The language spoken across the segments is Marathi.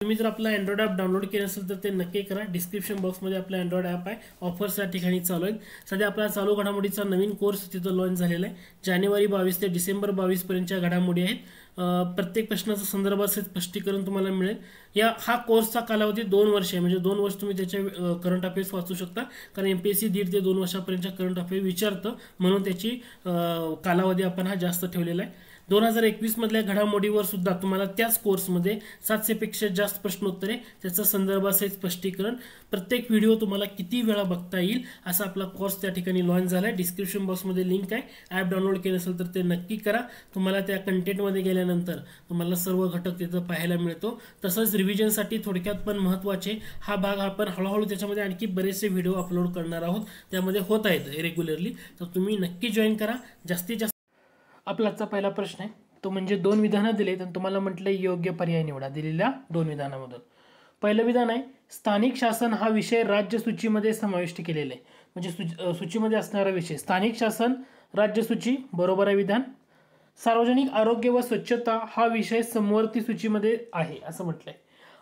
तुम्ही जर आपला अँड्रॉइड ॲप डाउनलोड केलं असेल तर ते नक्की करा. डिस्क्रिप्शन बॉक्समध्ये आपला अँड्रॉइड ॲप आहे. ऑफर्स या ठिकाणी चालू आहेत. सध्या आपला चालू घडामोडीचा नवीन कोर्स तिथं लॉन्च झालेला आहे. जानेवारी 22 ते डिसेंबर 22 पर्यंतच्या घडामोडी आहेत. प्रत्येक प्रश्नाचं संदर्भाचं स्पष्टीकरण तुम्हाला मिळेल. हा कोर्सचा कालावधी 2 वर्ष आहे, म्हणजे 2 वर्ष तुम्ही त्याच्या करंट अफेअर्स वाचू शकता. कारण एमपीएससी 1.5 ते 2 वर्षापर्यंतच्या करंट अफेअर्स विचारतं, म्हणून त्याची कालावधी आपण हा जास्त ठेवलेला आहे. 2021 मधल्या घडामोडीवर सुद्धा तुम्हाला त्याच कोर्समध्ये 700 पेक्षा जास्त प्रश्नोत्तरे, त्याचं संदर्भासहित स्पष्टीकरण, प्रत्येक व्हिडिओ तुम्हाला किती वेळा बघता येईल असा आपला कोर्स त्या ठिकाणी लॉन्च झाला आहे. डिस्क्रिप्शन बॉक्समध्ये लिंक आहे. ॲप डाउनलोड केलं असेल तर ते नक्की करा. तुम्हाला त्या कंटेंटमध्ये गेल्यानंतर तुम्हाला सर्व घटक तिथं पाहायला मिळतो. तसंच रिव्हिजनसाठी थोडक्यात पण महत्त्वाचे हा भाग आपण हळूहळू त्याच्यामध्ये आणखी बरेचसे व्हिडिओ अपलोड करणार आहोत. त्यामध्ये होत आहेत रेग्युलरली, तर तुम्ही नक्की जॉईन करा. जास्तीत जास्त आपला आजचा पहिला प्रश्न आहे तो म्हणजे 2 विधानं दिलेत आणि तुम्हाला म्हटलं योग्य पर्याय निवडा दिलेल्या 2 विधानामधून. पहिलं विधान आहे, स्थानिक शासन हा विषय राज्य सूचीमध्ये समाविष्ट केलेला आहे. म्हणजे सूचीमध्ये असणारा विषय स्थानिक शासन, राज्य सूची, बरोबर आहे विधान. सार्वजनिक आरोग्य व स्वच्छता हा विषय समवर्ती सूचीमध्ये आहे असं म्हटलंय.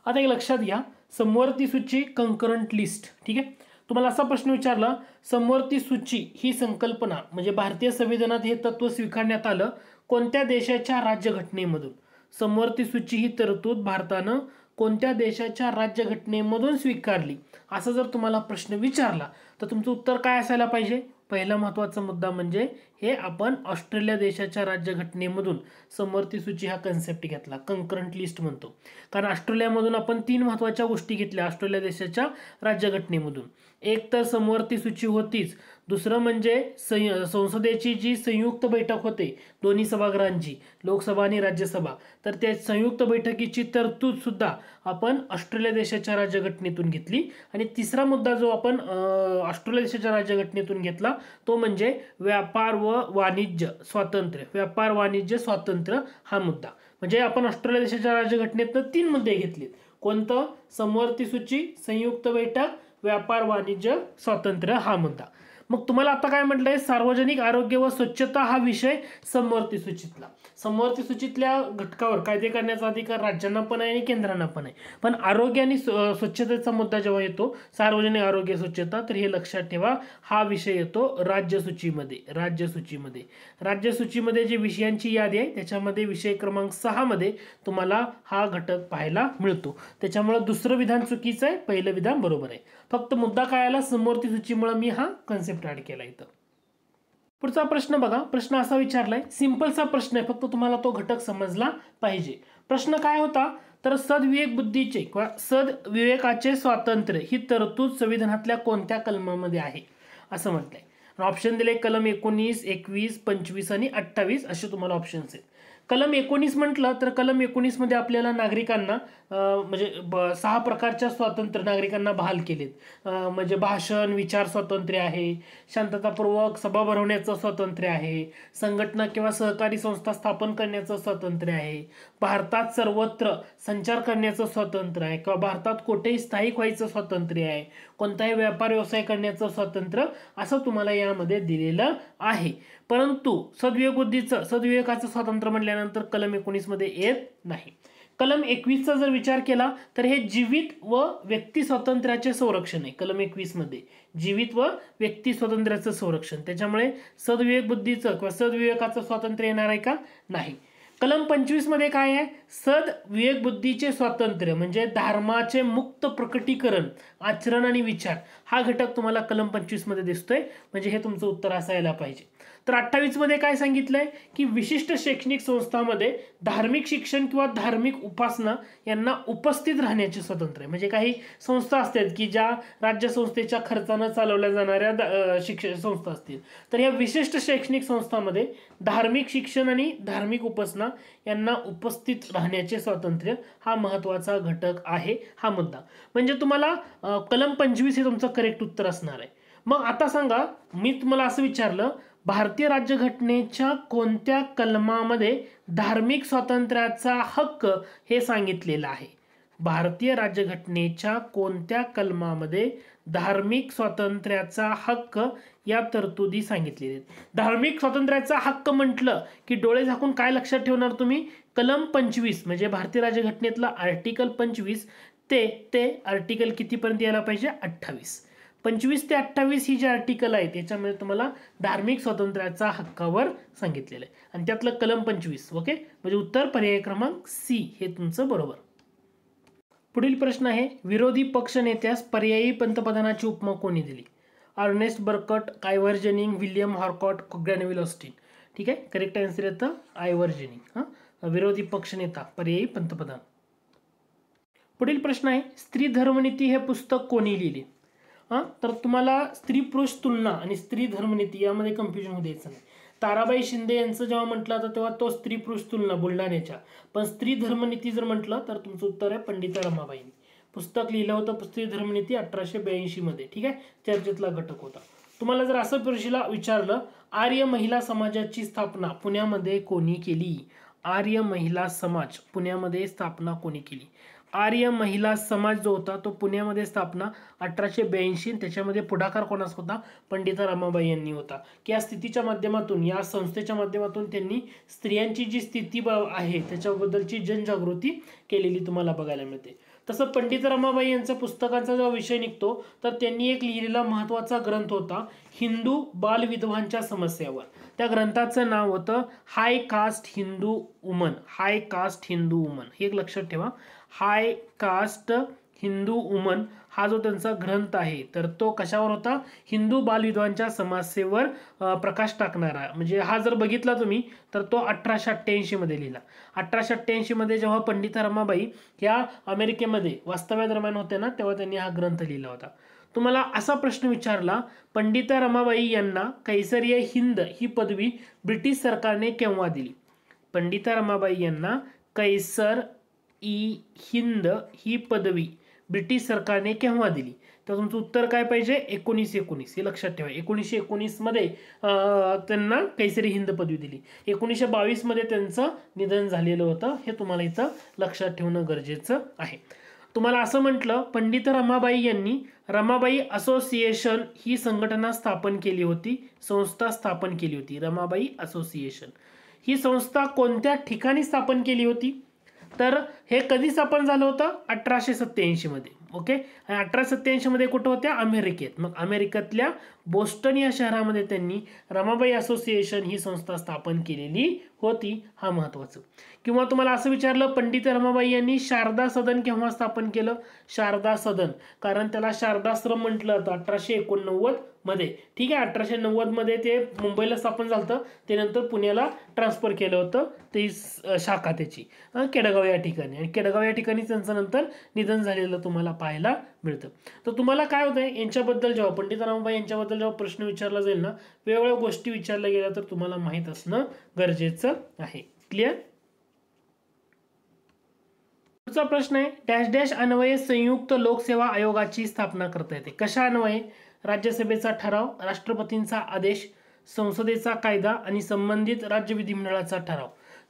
आता एक लक्षात घ्या, समवर्ती सूची कंकरंट लिस्ट. ठीक आहे, तुम्हाला असा प्रश्न विचारला, समवर्ती सूची ही संकल्पना म्हणजे भारतीय संविधानात हे तत्व स्वीकारण्यात आलं कोणत्या देशाच्या राज्यघटनेमधून? समवर्ती सूची ही तरतूद भारतानं कोणत्या देशाच्या राज्यघटनेमधून स्वीकारली असं जर तुम्हाला प्रश्न विचारला तर तुमचं उत्तर काय असायला पाहिजे? पहिला महत्त्वाचा मुद्दा म्हणजे हे आपण ऑस्ट्रेलिया देशाच्या राज्यघटनेमधून समवर्ती सूची हा कन्सेप्ट घेतला, कंकरंट लिस्ट म्हणतो. कारण ऑस्ट्रेलियामधून आपण 3 महत्त्वाच्या गोष्टी घेतल्या ऑस्ट्रेलिया देशाच्या राज्यघटनेमधून. एक तर समवर्ती सूची होतीच, दुसरं म्हणजे संसदेची जी संयुक्त बैठक होते दोन्ही सभागृहांची, लोकसभा आणि राज्यसभा, तर त्या संयुक्त बैठकीची तरतूद सुद्धा आपण ऑस्ट्रेलिया देशाच्या राज्यघटनेतून घेतली. आणि तिसरा मुद्दा जो आपण ऑस्ट्रेलिया देशाच्या राज्यघटनेतून घेतला तो म्हणजे व्यापार व वाणिज्य स्वातंत्र्य, व्यापार वाणिज्य स्वातंत्र्य हा मुद्दा. म्हणजे आपण ऑस्ट्रेलिया देशाच्या राज्यघटनेतनं 3 मुद्दे घेतलेत. कोणतं? समवर्ती सूची, संयुक्त बैठक, व्यापार वाणिज्य स्वातंत्र्य हा मुद्दा. मग तुम्हाला आता काय म्हटलंय, सार्वजनिक आरोग्य व स्वच्छता हा विषय समवर्ती सूचीतला. समवर्ती सूचीतल्या घटकावर कायदे करण्याचा अधिकार राज्यांना पण आहे आणि केंद्रांना पण आहे. पण आरोग्य आणि स्वच्छतेचा मुद्दा जेव्हा येतो, सार्वजनिक आरोग्य स्वच्छता, तर हे लक्षात ठेवा हा विषय येतो राज्य सूचीमध्ये. राज्य सूचीमध्ये जी विषयांची यादी आहे त्याच्यामध्ये विषय क्रमांक 6 मध्ये तुम्हाला हा घटक पाहायला मिळतो. त्याच्यामुळे दुसरं विधान चुकीचं आहे, पहिलं विधान बरोबर आहे. फक्त मुद्दा काय आला, समवर्ती सूचीमुळे मी हा कन्सेप्ट ऍड केला इथं. पुढचा प्रश्न बघा, प्रश्न असा विचारलाय, सिंपलचा प्रश्न आहे, फक्त तुम्हाला तो घटक समजला पाहिजे. प्रश्न काय होता तर सदविवेक बुद्धीचे किंवा सदविवेकाचे स्वातंत्र्य ही तरतूद संविधानातल्या कोणत्या कलमामध्ये आहे असं म्हटलंय. ऑप्शन दिले कलम 19, 21, 25 आणि 28 असे तुम्हाला ऑप्शन्स आहेत. कलम 19 म्हटलं तर कलम 19 मध्ये आपल्याला नागरिकांना म्हणजे 6 प्रकारच्या स्वातंत्र्य नागरिकांना बहाल केलेत. म्हणजे भाषण, विचार स्वातंत्र्य आहे, शांततापूर्वक सभा भरवण्याचं स्वातंत्र्य आहे, संघटना किंवा सहकारी संस्था स्थापन करण्याचं स्वातंत्र्य आहे, भारतात सर्वत्र संचार करण्याचं स्वातंत्र्य आहे किंवा भारतात कुठेही स्थायिक व्हायचं स्वातंत्र्य आहे, कोणताही व्यापार व्यवसाय करण्याचं स्वातंत्र्य असं तुम्हाला यामध्ये दिलेलं आहे. परंतु सदविवेकाचं स्वातंत्र्य म्हटल्यानंतर कलम 19 मध्ये येत नाही. कलम 21 चा जर विचार केला तर हे जीवित व व्यक्ती स्वातंत्र्याचे संरक्षण आहे. कलम 21 मध्ये जीवित व व्यक्ती स्वातंत्र्याचं संरक्षण, त्याच्यामुळे सदविवेक बुद्धीचं किंवा सदविवेकाचं स्वातंत्र्य येणार आहे का? नाही. कलम 25 मध्ये काय आहे, सदविवेक बुद्धीचे स्वातंत्र्य म्हणजे धर्माचे मुक्त प्रकटीकरण, आचरण आणि विचार हा घटक तुम्हाला कलम 25 मध्ये दिसतोय. म्हणजे हे तुमचं उत्तर असायला पाहिजे. तर 28 मध्ये काय सांगितलंय की विशिष्ट शैक्षणिक संस्थांमध्ये धार्मिक शिक्षण किंवा धार्मिक उपासना यांना उपस्थित राहण्याचे स्वातंत्र्य. म्हणजे काही संस्था असतात की ज्या राज्य संस्थेच्या खर्चानं चालवल्या जाणाऱ्या शिक्षण संस्था असतील, तर या विशिष्ट शैक्षणिक संस्थांमध्ये धार्मिक शिक्षण आणि धार्मिक उपासना यांना उपस्थित राहण्याचे स्वातंत्र्य हा महत्त्वाचा घटक आहे हा मुद्दा. म्हणजे तुम्हाला कलम 25 हे तुमचं करेक्ट उत्तर असणार आहे. मग आता सांगा, मी तुम्हाला असं विचारलं भारतीय राज्यघटनेच्या कोणत्या कलमामध्ये धार्मिक स्वातंत्र्याचा हक्क हे सांगितलेलं आहे? भारतीय राज्यघटनेच्या कोणत्या कलमामध्ये धार्मिक स्वातंत्र्याचा हक्क या तरतुदी सांगितलेले आहेत? धार्मिक स्वातंत्र्याचा हक्क म्हटलं की डोळे झाकून काय लक्षात ठेवणार तुम्ही? कलम 25 म्हणजे भारतीय राज्यघटनेतला आर्टिकल 25 ते आर्टिकल कितीपर्यंत यायला पाहिजे? 28. 25 ते 28 ही जे आर्टिकल आहे त्याच्यामध्ये तुम्हाला धार्मिक स्वातंत्र्याचा हक्कावर सांगितलेलं आहे आणि त्यातलं कलम 25. ओके, म्हणजे उत्तर पर्याय क्रमांक सी हे तुमचं बरोबर. पुढील प्रश्न आहे, विरोधी पक्ष नेत्यास पर्यायी पंतप्रधानाची उपमा कोणी दिली? Ernest Barker, Ivor William Harcourt, Granville Austin. ठीक आहे, करेक्ट आन्सर येतं आयव्हर जेनिंग. विरोधी पक्ष नेता पर्यायी पंतप्रधान. पुढील प्रश्न आहे, स्त्री धर्मनीती हे पुस्तक कोणी लिहिले? तर तुम्हाला स्त्री पुरुष तुलना आणि स्त्री धर्मनीती यामध्ये कन्फ्युजन होऊ द्यायचं नाही. ताराबाई शिंदे यांचं जेव्हा म्हटलं तर तेव्हा तो स्त्री पुरुष तुलना बुलढाण्याच्या, पण स्त्री धर्मनीती जर म्हटलं तर तुमचं उत्तर आहे पंडिता रमाबाईंनी. पुस्तक लिहिलं होतं स्त्री धर्मनीती 1882 मध्ये. ठीक आहे, चर्चेतला घटक होता. तुम्हाला जर असं परीक्षेला विचारलं, आर्य महिला समाजाची स्थापना पुण्यामध्ये कोणी केली? आर्य महिला समाज पुण्यामध्ये स्थापना कोणी केली? आर्य महिला समाज जो होता तो पुण्यामध्ये स्थापना 1882, त्याच्यामध्ये पुढाकार कोणाचा होता? पंडिता रमाबाई यांनी होता. की या स्थितीच्या माध्यमातून, या संस्थेच्या माध्यमातून त्यांनी स्त्रियांची जी स्थिती आहे त्याच्याबद्दलची जनजागृती केलेली तुम्हाला बघायला मिळते. तसं पंडिता रमाबाई यांच्या पुस्तकांचा जेव्हा विषय निघतो तर त्यांनी एक लिहिलेला महत्त्वाचा ग्रंथ होता हिंदू बालविधवांच्या समस्यावर. त्या ग्रंथाचं नाव होतं हाय कास्ट हिंदू वुमन. हाय कास्ट हिंदू वुमन हे एक लक्षात ठेवा. हाय कास्ट हिंदू वुमन हा जो त्यांचा ग्रंथ आहे तर तो कशावर होता? हिंदू बालविधवांच्या समस्येवर प्रकाश टाकणारा. म्हणजे हा जर बघितला तुम्ही तर तो 1888 मध्ये लिहिला. 1888 मध्ये जेव्हा पंडिता रमाबाई या अमेरिकेमध्ये वास्तव्यादरम्यान होते ना, तेव्हा त्यांनी हा ग्रंथ लिहिला होता. तुम्हाला असा प्रश्न विचारला, पंडिता रमाबाई यांना कैसरिय हिंद ही पदवी ब्रिटिश सरकारने केव्हा दिली? पंडिता रमाबाई यांना कैसर ई हिंद ही पदवी ब्रिटिश सरकारने केव्हा दिली? तर तुमचं उत्तर काय पाहिजे? 1919. हे लक्षात ठेवा. 1919 मध्ये त्यांना कैसरी हिंद पदवी दिली. 1922 मध्ये त्यांचं निधन झालेलं होतं. हे तुम्हाला इथं लक्षात ठेवणं गरजेचं आहे. तुम्हाला असं म्हटलं, पंडिता रमाबाई यांनी रमाबाई असोसिएशन ही संघटना स्थापन केली होती, संस्था स्थापन केली होती. रमाबाई असोसिएशन ही संस्था कोणत्या ठिकाणी स्थापन केली होती? तर हे कधी स्थापन झालं होतं? 1887 मध्ये. ओके, आणि 1887 मध्ये कुठं होत्या? अमेरिकेत. मग अमेरिकेतल्या बोस्टन या शहरामध्ये त्यांनी रमाबाई असोसिएशन ही संस्था स्थापन केलेली होती. हा महत्वाचं. किंवा तुम्हाला असं विचारलं, पंडिता रमाबाई यांनी शारदा सदन केव्हा स्थापन केलं? शारदा सदन, कारण त्याला शारदाश्रम म्हटलं होतं 1889 मध्ये. ठीक आहे, 1890 मध्ये ते मुंबईला स्थापन झालं, ते नंतर पुण्याला ट्रान्सफर केलं होतं ते शाखा त्याची केडगाव या ठिकाणी, आणि केडगाव या ठिकाणी त्यांचं नंतर निधन झालेलं तुम्हाला पाहायला मिळतं. तर तुम्हाला काय होतंय यांच्याबद्दल, जेव्हा पंडिता रमाबाई यांच्याबद्दल जेव्हा प्रश्न विचारला जाईल ना, वेगवेगळ्या गोष्टी विचारल्या गेल्या तर तुम्हाला माहित असणं गरजेचं आहे. क्लिअर? पुढचा प्रश्न आहे, डॅश डॅश अन्वये संयुक्त लोकसेवा आयोगाची स्थापना करता येते. कशा अन्वये? राज्यसभेचा ठराव, राष्ट्रपतींचा आदेश, संसदेचा कायदा आणि संबंधित राज्य विधिमंडळाचा ठराव.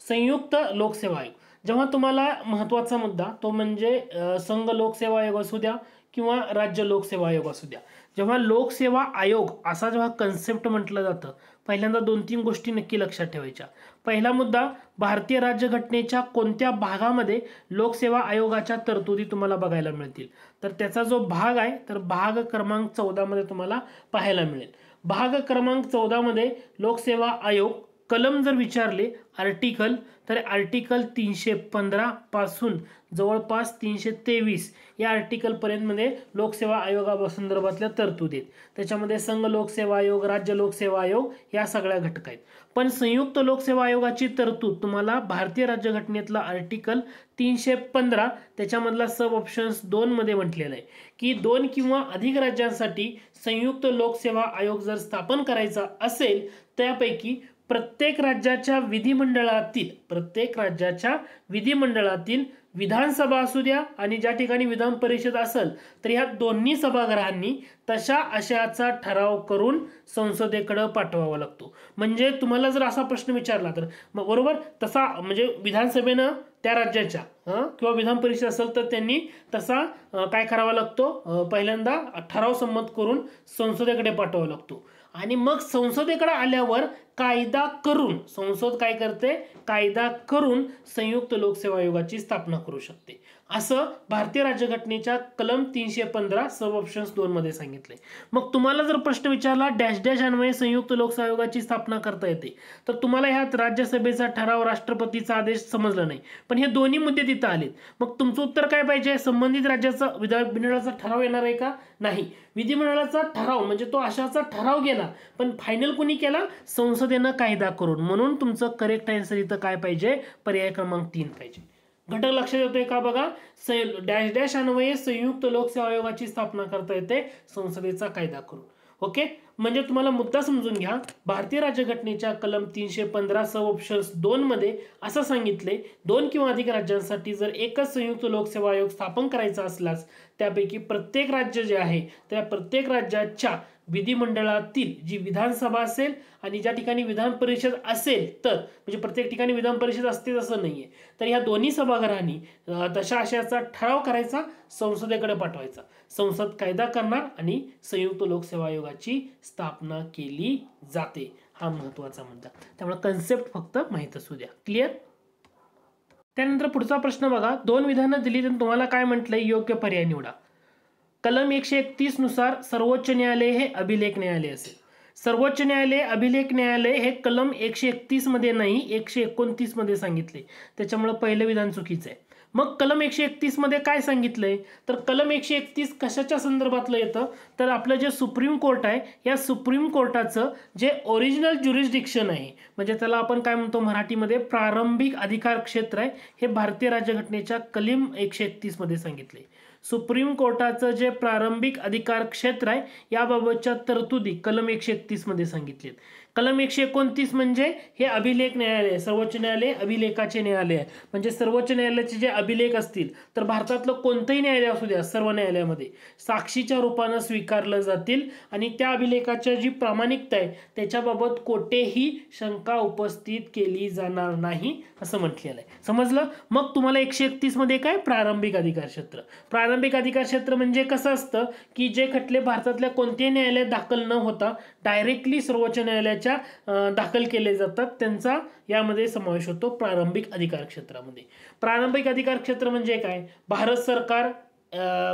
संयुक्त लोकसेवा आयोग, जेव्हा तुम्हाला महत्त्वाचा मुद्दा तो म्हणजे संघ लोकसेवा आयोग असू द्या किंवा राज्य लोकसेवा आयोग असू द्या, जेव्हा लोकसेवा आयोग असा जेव्हा कन्सेप्ट म्हटलं जातं, पहिल्यांदा 2-3 गोष्टी नक्की लक्षात ठेवायच्या. पहिला मुद्दा, भारतीय राज्यघटनेच्या कोणत्या भागामध्ये लोकसेवा आयोगाच्या तरतुदी तुम्हाला बघायला मिळतील? तर त्याचा जो भाग आहे तर भाग क्रमांक 14 मध्ये तुम्हाला पाहायला मिळेल. भाग क्रमांक 14 मध्ये लोकसेवा आयोग कलम जर विचारले आर्टिकल, तर आर्टिकल 315 पासून जवळपास 323 या आर्टिकल पर्यंत मध्ये लोकसेवा आयोगासंदर्भातल्या तरतुदी आहेत. त्याच्यामध्ये संघ लोकसेवा आयोग, राज्य लोकसेवा आयोग या सगळ्या घटक आहेत. पण संयुक्त लोकसेवा आयोगाची तरतूद तुम्हाला भारतीय राज्यघटनेतला आर्टिकल 315 त्याच्यामधला सब ऑप्शन्स 2 मध्ये म्हटलेलं आहे की 2 किंवा अधिक राज्यांसाठी संयुक्त लोकसेवा आयोग जर स्थापन करायचा असेल, त्यापैकी प्रत्येक राज्याच्या विधिमंडळातील विधानसभा असू द्या आणि ज्या ठिकाणी विधान परिषद असेल तर ह्या दोन्ही सभागृहांनी तशा आशयाचा ठराव करून संसदेकडे पाठवावा लागतो. म्हणजे तुम्हाला जर असा प्रश्न विचारला तर बरोबर तसा म्हणजे विधानसभेनं त्या राज्याच्या किंवा विधान परिषद असेल तर त्यांनी तसा काय करावा लागतो, पहिल्यांदा ठराव संमत करून संसदेकडे पाठवावा लागतो आणि मग संसदेकडे आल्यावर कायदा करून संसद काय करते, कायदा करून संयुक्त लोकसेवा आयोगाची स्थापना करू शकते. असं भारतीय राज्यघटनेच्या कलम 315 सब ऑप्शन 2 मध्ये सांगितले. मग तुम्हाला जर प्रश्न विचारला डॅश डॅश अन्वये संयुक्त लोकसेवा आयोगाची स्थापना करता येते तर तुम्हाला ह्यात राज्यसभेचा ठराव, राष्ट्रपतीचा आदेश समजला नाही, पण हे दोन्ही मुद्दे तिथं आलेत. मग तुमचं उत्तर काय पाहिजे, संबंधित राज्याचा विधिमंडळाचा ठराव येणार आहे का, नाही. विधिमंडळाचा ठराव म्हणजे तो अशाचा ठराव गेला पण फायनल कोणी केला, संसदेनं कायदा करून. म्हणून तुमचं करेक्ट आन्सर इथं काय पाहिजे, पर्याय क्रमांक 3 पाहिजे. घटक लक्षात येतोय का बघा, डॅश डॅश अन्वये संयुक्त लोकसेवा आयोगाची स्थापना करता येते संसदेचा कायदा करून. ओके, म्हणजे तुम्हाला मुद्दा समजून घ्या. भारतीय राज्यघटनेच्या कलम 315 सब ऑप्शन 2 मध्ये असं सांगितले, 2 किंवा अधिक राज्यांसाठी जर एकच संयुक्त लोकसेवा आयोग स्थापन करायचा असल्यास त्यापैकी प्रत्येक राज्य जे आहे त्या प्रत्येक राज्याच्या विधिमंडळातील जी विधानसभा असेल आणि ज्या ठिकाणी विधान परिषद असेल तर म्हणजे प्रत्येक ठिकाणी विधान परिषद असते असं नाहीये, तर ह्या दोन्ही सभागृहांनी तशा आशयाचा ठराव करायचा, संसदेकडे पाठवायचा, संसद कायदा करणार आणि संयुक्त लोकसेवा आयोगाची स्थापना केली जाते. हा महत्वाचा मुद्दा, त्यामुळे कन्सेप्ट फक्त माहित असू द्या. क्लिअर. त्यानंतर पुढचा प्रश्न बघा, 2 विधानं दिली तर तुम्हाला काय म्हटलंय, योग्य पर्याय निवडा. कलम 131 नुसार सर्वोच्च न्यायालय हे अभिलेख न्यायालय असेल. सर्वोच्च न्यायालय अभिलेख न्यायालय हे कलम 131 मध्ये नाही 129 मध्ये सांगितले, त्याच्यामुळे पहिलं विधान चुकीचं आहे. मग कलम 131 मध्ये काय सांगितलंय, तर कलम 131 कशाच्या संदर्भातलं येतं, तर आपलं जे सुप्रीम कोर्ट आहे या सुप्रीम कोर्टाचं जे ओरिजिनल ज्युरिस्डिक्शन आहे म्हणजे त्याला आपण काय म्हणतो मराठीमध्ये प्रारंभिक अधिकार क्षेत्र आहे, हे भारतीय राज्यघटनेच्या कलम 131 मध्ये सांगितले. सुप्रीम कोर्टाचं जे प्रारंभिक अधिकार क्षेत्र आहे याबाबतच्या तरतुदी कलम 131 मध्ये सांगितलेत. कलम 129 म्हणजे हे अभिलेख न्यायालय, सर्वोच्च न्यायालय अभिलेखाचे न्यायालय आहे. म्हणजे सर्वोच्च न्यायालयाचे जे अभिलेख असतील तर भारतातलं कोणतंही न्यायालय असू द्या सर्व न्यायालयामध्ये साक्षीच्या रूपानं स्वीकारलं जातील आणि त्या अभिलेखाच्या जी प्रामाणिकता आहे त्याच्याबाबत कोठेही शंका उपस्थित केली जाणार नाही असं म्हटलेलं आहे. समजलं. मग तुम्हाला 131 मध्ये काय, प्रारंभिक अधिकार क्षेत्र. प्रारंभिक अधिकार क्षेत्र म्हणजे कसं असतं की जे खटले भारतातल्या कोणत्याही न्यायालयात दाखल न होता डायरेक्टली सर्वोच्च न्यायालयाच्या दाखल केले जातात त्यांचा यामध्ये समावेश होतो प्रारंभिक अधिकार क्षेत्रामध्ये. प्रारंभिक अधिकार क्षेत्र म्हणजे काय, भारत सरकार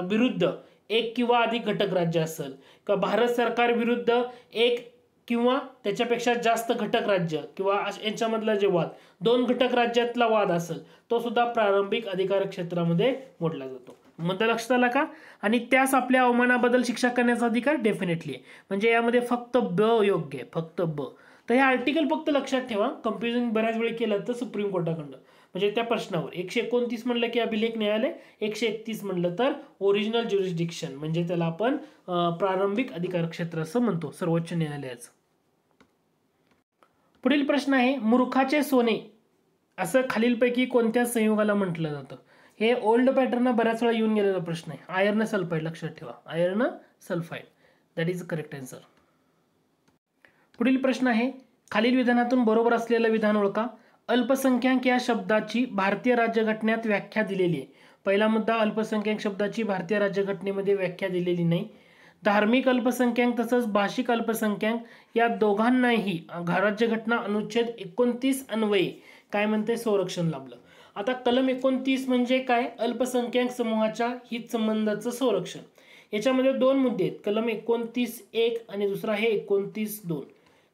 विरुद्ध एक किंवा अधिक घटक राज्य असेल किंवा भारत सरकार विरुद्ध एक किंवा त्याच्यापेक्षा जास्त घटक राज्य किंवा यांच्यामधला जे वाद 2 घटक राज्यातला वाद असेल तो सुद्धा प्रारंभिक अधिकार क्षेत्रामध्ये मोडला जातो. मुद्दा लक्षात आला का. आणि त्यास आपल्या अवमानाबद्दल शिक्षा करण्याचा अधिकार डेफिनेटली आहे. म्हणजे यामध्ये फक्त ब योग्य आहे, फक्त ब. तर हे आर्टिकल फक्त लक्षात ठेवा, कन्फ्युजन बऱ्याच वेळी केलं तर सुप्रीम कोर्टाकडनं म्हणजे त्या प्रश्नावर 129 म्हणलं की अभिलेख न्यायालय, 131 म्हणलं तर ओरिजिनल ज्युरिस्डिक्शन म्हणजे त्याला आपण प्रारंभिक अधिकार क्षेत्र असं म्हणतो सर्वोच्च न्यायालयाचं. पुढील प्रश्न आहे, मूर्खाचे सोने असं खालीलपैकी कोणत्या संयोगाला म्हटलं जातं. हे ओल्ड पॅटर्न बऱ्याच वेळा येऊन गेलेला प्रश्न आहे. आयर्न सल्फाईड लक्षात ठेवा, iron sulphide, that is correct answer. पुढील प्रश्न आहे, खालील विधानातून बरोबर असलेलं विधान ओळखा. अल्पसंख्याक या शब्दाची भारतीय राज्यघटनेत व्याख्या दिलेली आहे. पहिला मुद्दा, अल्पसंख्याक शब्दाची भारतीय राज्यघटनेमध्ये व्याख्या दिलेली नाही. धार्मिक अल्पसंख्याक तसंच भाषिक अल्पसंख्याक या दोघांनाही राज्यघटना अनुच्छेद 29 अन्वये काय म्हणते, संरक्षण लाभलं. आता कलम 29 म्हणजे काय, अल्पसंख्याक समूहाच्या हित संबंधाचं संरक्षण. याच्यामध्ये 2 मुद्दे आहेत, कलम 29(1) आणि दुसरा आहे 29(2).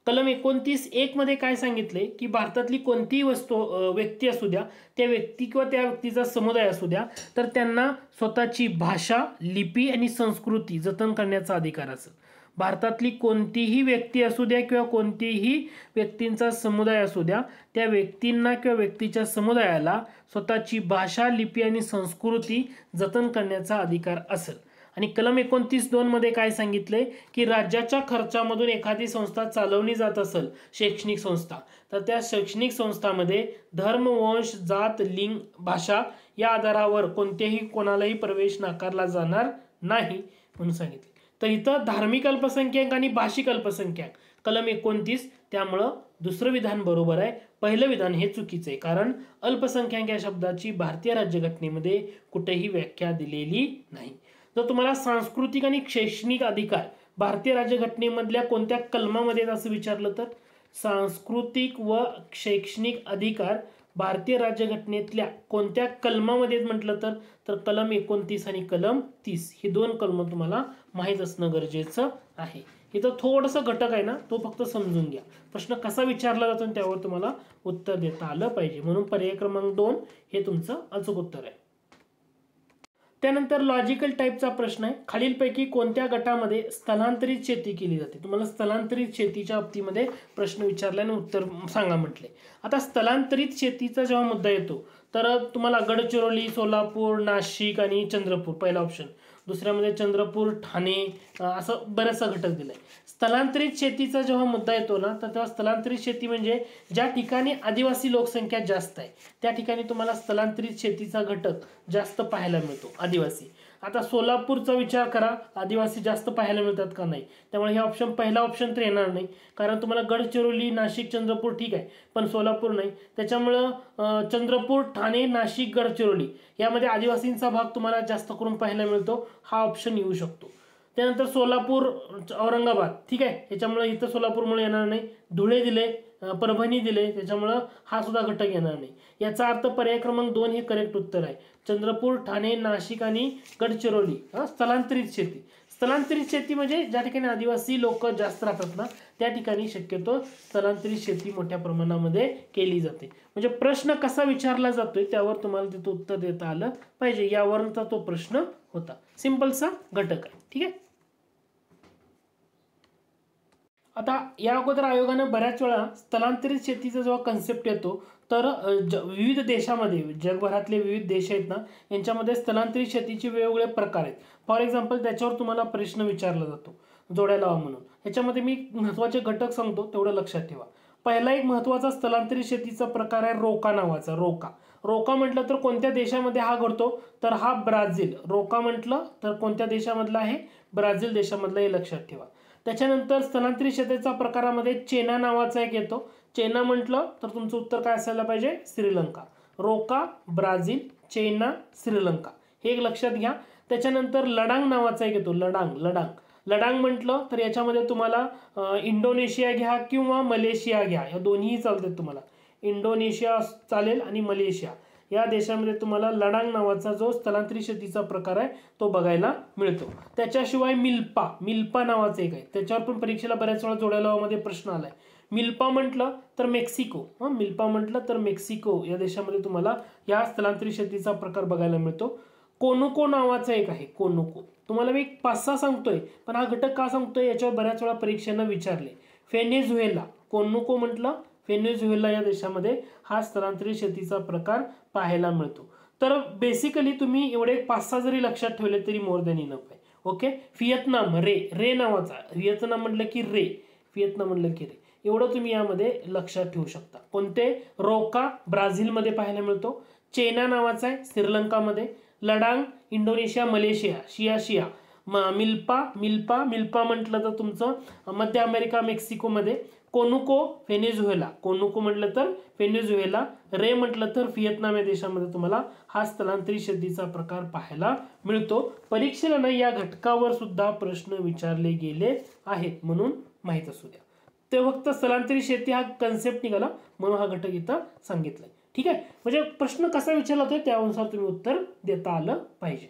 कलम 29(1) मध्ये काय सांगितले की भारतातली कोणतीही व्यक्ती असू द्या, त्या व्यक्ती किंवा त्या व्यक्तीचा समुदाय असू द्या तर त्यांना स्वतःची भाषा, लिपी आणि संस्कृती जतन करण्याचा अधिकार असेल. भारतातली कोणतीही व्यक्ती असू द्या किंवा कोणतीही व्यक्तींचा समुदाय असू द्या त्या व्यक्तींना किंवा व्यक्तीच्या समुदायाला स्वतःची भाषा, लिपी आणि संस्कृती जतन करण्याचा अधिकार असेल. आणि कलम 29(2) मध्ये काय सांगितलंय की राज्याच्या खर्चामधून एखादी संस्था चालवली जात असेल शैक्षणिक संस्था, तर त्या शैक्षणिक संस्थांमध्ये धर्म, वंश, जात, लिंग, भाषा या आधारावर कोणत्याही कोणालाही प्रवेश नाकारला जाणार नाही म्हणून सांगितले. तर इथं धार्मिक अल्पसंख्याक आणि भाषिक अल्पसंख्याक कलम 29, त्यामुळं दुसरं विधान बरोबर आहे, पहिलं विधान हे चुकीचं आहे. कारण अल्पसंख्याक या शब्दाची भारतीय राज्यघटनेमध्ये कुठेही व्याख्या दिलेली नाही. जर तुम्हाला सांस्कृतिक आणि शैक्षणिक अधिकार भारतीय राज्यघटनेमधल्या कोणत्या कलमामध्ये असं विचारलं तर सांस्कृतिक व शैक्षणिक अधिकार भारतीय राज्यघटनेतल्या कोणत्या कलमामध्ये म्हटलं तर कलम 29 आणि कलम 30 ही दोन कलम तुम्हाला माहीत असणं गरजेचं आहे. इथं थोडंसं घटक आहे ना, तो फक्त समजून घ्या. प्रश्न कसा विचारला जातो त्यावर तुम्हाला उत्तर देता आलं पाहिजे, म्हणून पर्याय क्रमांक 2 हे तुमचं अचूक उत्तर आहे. त्यानंतर लॉजिकल टाईपचा प्रश्न आहे, खालीलपैकी कोणत्या गटामध्ये स्थलांतरित शेती केली जाते. तुम्हाला स्थलांतरित शेतीच्या बाबतीमध्ये प्रश्न विचारल्याने उत्तर सांगा म्हटले. आता स्थलांतरित शेतीचा जेव्हा मुद्दा येतो तर तुम्हाला गडचिरोली, सोलापूर, नाशिक आणि चंद्रपूर पहिला ऑप्शन, दुसऱ्यामध्ये चंद्रपूर, ठाणे असं बरेचसा घटक दिलाय. स्थलांतरित शेतीचा जेव्हा मुद्दा येतो ना, तर तेव्हा स्थलांतरित शेती म्हणजे ज्या ठिकाणी आदिवासी लोकसंख्या जास्त आहे त्या ठिकाणी तुम्हाला स्थलांतरित शेतीचा घटक जास्त पाहायला मिळतो, आदिवासी. आता सोलापूरचा विचार करा, आदिवासी जास्त पाहायला मिळतात का नाही, त्यामुळे हे ऑप्शन पहिला ऑप्शन तर येणार नाही. कारण तुम्हाला गडचिरोली, नाशिक, चंद्रपूर ठीक आहे पण सोलापूर नाही, त्याच्यामुळं चंद्रपूर, ठाणे, नाशिक, गडचिरोली यामध्ये आदिवासींचा भाग तुम्हाला जास्त करून पाहायला मिळतो, हा ऑप्शन येऊ शकतो. त्यानंतर सोलापूर, औरंगाबाद ठीक आहे, याच्यामुळे इथं सोलापूरमुळे येणार नाही. धुळे दिले, परभणी दिले, त्याच्यामुळं हा सुद्धा घटक येणार नाही. याचा अर्थ पर्याय क्रमांक 2 हे करेक्ट उत्तर आहे. चंद्रपूर, ठाणे, नाशिक आणि गडचिरोली स्थलांतरित शेती. स्थलांतरित शेती म्हणजे ज्या ठिकाणी आदिवासी लोक जास्त राहतात ना त्या ठिकाणी शक्यतो स्थलांतरित शेती मोठ्या प्रमाणामध्ये केली जाते. म्हणजे प्रश्न कसा विचारला जातोय त्यावर तुम्हाला तिथं उत्तर देता आलं पाहिजे, यावरचा तो प्रश्न होता. सिंपलचा घटक आहे, ठीक आहे. आता या अगोदर आयोगानं बऱ्याच वेळा स्थलांतरित शेतीचा जेव्हा कन्सेप्ट येतो तर विविध देशामध्ये, जगभरातले विविध देश आहेत ना यांच्यामध्ये स्थलांतरित शेतीचे वेगवेगळे प्रकार आहेत. फॉर एक्झाम्पल त्याच्यावर तुम्हाला प्रश्न विचारला जातो जोड्या लावा म्हणून. ह्याच्यामध्ये मी महत्त्वाचे घटक सांगतो, तेवढं लक्षात ठेवा. पहिला एक महत्त्वाचा स्थलांतरित शेतीचा प्रकार आहे रोका नावाचा. रोका म्हटलं तर कोणत्या देशामध्ये हा घडतो तर हा ब्राझील. रोका म्हटलं तर कोणत्या देशामधला आहे, ब्राझील देशामधला, हे लक्षात ठेवा. त्याच्यानंतर स्थलांतरित शेतीचा प्रकारामध्ये चेना नावाचा एक येतो. चेना म्हटलं तर तुमचं उत्तर काय असायला पाहिजे, श्रीलंका. रोका, ब्राझील, चेना, श्रीलंका हे एक लक्षात घ्या. त्याच्यानंतर लडांग नावाचा एक येतो. लडांग म्हटलं तर याच्यामध्ये तुम्हाला इंडोनेशिया घ्या किंवा मलेशिया घ्या, या दोन्हीही चालतात तुम्हाला. इंडोनेशिया चालेल आणि मलेशिया या देशामध्ये तुम्हाला लडांग नावाचा जो स्थलांतरित शेतीचा प्रकार आहे तो बघायला मिळतो. त्याच्याशिवाय मिल्पा नावाचं एक आहे, त्याच्यावर पण परीक्षेला बऱ्याच वेळा जोड्या लावामध्ये प्रश्न आलाय. मिल्पा म्हटलं तर मेक्सिको या देशामध्ये तुम्हाला या स्थलांतरित शेतीचा प्रकार बघायला मिळतो. कोनुको नावाचा एक आहे. कोनुको तुम्हाला मी 5-6 सांगतोय पण हा घटक का सांगतोय याच्यावर बऱ्याच वेळा परीक्षेनं विचारले. व्हेनेझुएला, कोनुको म्हटलं व्हेनेझुएला या देशामध्ये हा स्थलांतरित शेतीचा प्रकार पाहायला मिळतो. तर बेसिकली तुम्ही एवढे 5-6 जरी लक्षात ठेवले तरी मोर दॅन इनफ आहे. ओके. व्हिएतनाम, रे नावाचा, व्हिएतनाम म्हटलं की रे, व्हिएतनाम म्हटलं की रे, एवढं तुम्ही यामध्ये लक्षात ठेवू शकता. कोणते, रोका ब्राझीलमध्ये पाहायला मिळतो, चेना नावाचा आहे श्रीलंकामध्ये, लडांग इंडोनेशिया, मलेशिया, शिया, मिल्पा म्हटलं तर तुमचं मध्य अमेरिका, मेक्सिकोमध्ये, कोनुको म्हटलं तर व्हेनेझुएला, रे म्हटलं तर व्हिएतनाम या देशामध्ये तुम्हाला हा स्थलांतरित शेतीचा प्रकार पाहायला मिळतो. परीक्षेला ना या घटकावर सुद्धा प्रश्न विचारले गेले आहेत म्हणून माहित असू द्या. ते फक्त स्थलांतरित शेती हा कन्सेप्ट निघाला म्हणून हा घटक इथं सांगितलाय, ठीक आहे. म्हणजे प्रश्न कसा विचारला जातोय त्यानुसार तुम्ही उत्तर देता आलं पाहिजे.